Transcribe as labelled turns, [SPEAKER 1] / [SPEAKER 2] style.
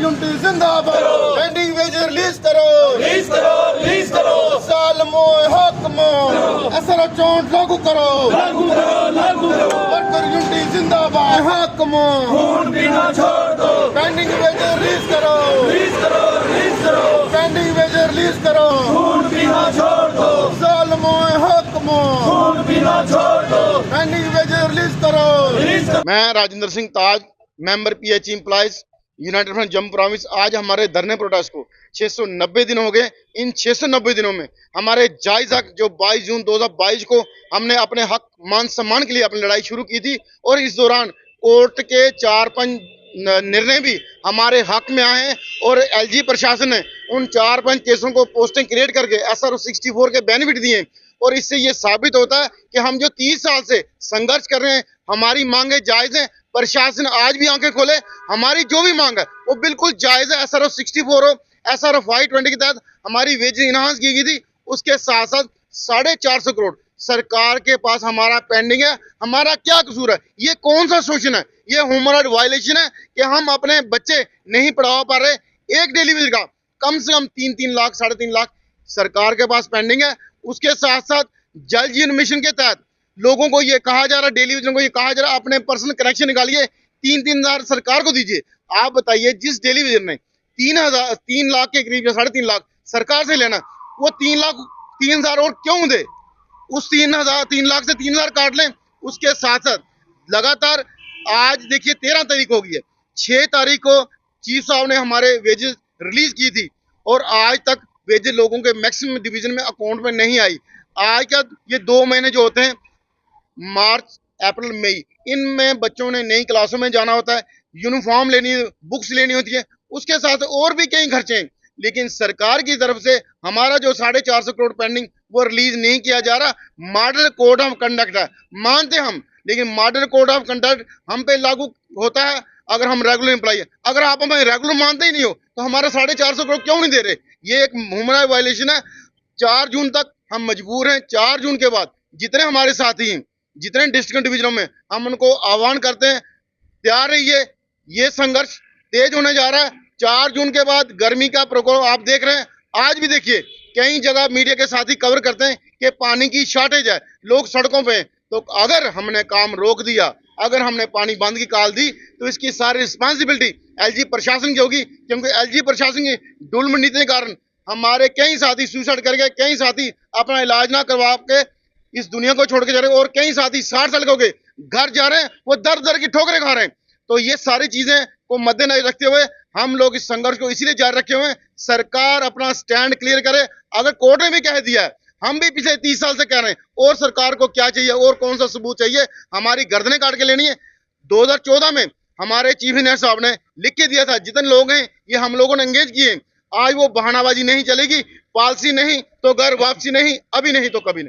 [SPEAKER 1] Unity जिंदाबाद, pending veg release करो,
[SPEAKER 2] release करो
[SPEAKER 1] सालमो हकमो असर चोट लागू करो, वर्कर यूनिटी जिंदाबाद, हकमो
[SPEAKER 2] खून पीना छोड़ दो,
[SPEAKER 1] पेंडिंग वेज रिलीज करो,
[SPEAKER 2] रिलीज करो
[SPEAKER 1] पेंडिंग वेज रिलीज करो,
[SPEAKER 2] खून पीना छोड़ दो,
[SPEAKER 1] सालमो हकमो
[SPEAKER 2] खून पीना छोड़ दो,
[SPEAKER 1] पेंडिंग वेज रिलीज करो। मैं Rajendra Singh Taj, member PH employees united front Jammu province. आज हमारे धरने प्रोटेस्ट को 690 दिन हो गए। इन 690 दिनों में हमारे जायज हक जो 22 जून 2022 को हमने अपने हक मान सम्मान के लिए अपनी लड़ाई शुरू की थी, और इस दौरान कोर्ट के 4-5 निर्णय भी हमारे हक में आए हैं, और LG प्रशासन ने उन 4-5 केसों को पोस्टिंग क्रिएट करके SRO 64 के बेनिफिट दिए। और इससे ये साबित होता है कि हम जो 30 साल से संघर्ष कर रहे हैं, हमारी मांगे जायज हैं। प्रशासन आज भी आंखें खोले, हमारी जो भी मांग है वो बिल्कुल जायज है। SRO 64 हो, SRO 520 के तहत हमारी वेज इनहांस की गई थी। उसके साथ साथ 450 करोड़ सरकार के पास हमारा पेंडिंग है। हमारा क्या कसूर है? ये कौन सा शोषण है? ये ह्यूमन राइट वायलेशन है कि हम अपने बच्चे नहीं पढ़ा पा रहे। एक डेली वेज का कम से कम 3-3 लाख 3.5 लाख सरकार के पास पेंडिंग है। उसके साथ साथ जल जीवन मिशन के तहत लोगों को ये कहा जा रहा है, डेली वेज को ये कहा जा रहा है अपने पर्सनल कनेक्शन निकालिए, 3-3 हज़ार सरकार को दीजिए। आप बताइए, जिस डेली वेजर ने 3 लाख के करीब या 3.5 लाख सरकार से लेना, वो 3 हज़ार और क्यों दे? उस 3 लाख से 3 हज़ार काट लें। उसके साथ साथ लगातार आज देखिए 13 तारीख हो गई है, 6 तारीख को चीफ साहब ने हमारे वेजेस रिलीज की थी, और आज तक वेजेस लोगों के मैक्सिमम डिवीजन में अकाउंट में नहीं आई। आज क्या ये 2 महीने जो होते हैं, मार्च, अप्रैल, मई, इनमें बच्चों ने नई क्लासों में जाना होता है, यूनिफॉर्म लेनी, बुक्स लेनी होती है, उसके साथ और भी कई खर्चे हैं। लेकिन सरकार की तरफ से हमारा जो 450 करोड़ पेंडिंग वो रिलीज नहीं किया जा रहा। मॉडल कोड ऑफ कंडक्ट है, मानते हम, लेकिन मॉडल कोड ऑफ कंडक्ट हम पे लागू होता है अगर हम रेगुलर एम्प्लॉय है। अगर आप हमें रेगुलर मानते ही नहीं हो तो हमारा 450 करोड़ क्यों नहीं दे रहे? ये एक ह्यूमन राइट वायलेशन है। 4 जून तक हम मजबूर हैं। 4 जून के बाद जितने हमारे साथी हैं, जितने डिस्ट्रिक्ट डिवीजनों में, हम उनको आह्वान करते हैं, तैयार रहिए, ये संघर्ष तेज होने जा रहा है। 4 जून के बाद गर्मी का प्रकोप आप देख रहे हैं। आज भी देखिए कई जगह मीडिया के साथी कवर करते हैं कि पानी की शॉर्टेज है, लोग सड़कों पे हैं। तो अगर हमने काम रोक दिया, अगर हमने पानी बंद की कॉल दी, तो इसकी सारी रिस्पांसिबिलिटी LG प्रशासन की होगी, क्योंकि LG प्रशासन की ढुलम नीति के कारण हमारे कई साथी सुसाइड कर गए, कई साथी अपना इलाज ना करवा के इस दुनिया को छोड़ के जा रहे हैं, और कई साथी 60 साल के हो गए घर जा रहे हैं, वो दर दर की ठोकरें खा रहे हैं। तो ये सारी चीजें को मद्देनजर रखते हुए हम लोग इस संघर्ष को इसीलिए जारी रखे हुए हैं। सरकार अपना स्टैंड क्लियर करे। अगर कोर्ट ने भी कह दिया है, हम भी पिछले 30 साल से कह रहे हैं, और सरकार को क्या चाहिए और कौन सा सबूत चाहिए? हमारी गर्दनें काट के लेनी है। 2014 में हमारे चीफ इंजीनियर साहब ने लिख के दिया था, जितने लोग हैं ये हम लोगों ने एंगेज किए। आज वो बहानाबाजी नहीं चलेगी, पॉलिसी नहीं तो घर वापसी नहीं, अभी नहीं तो कभी नहीं।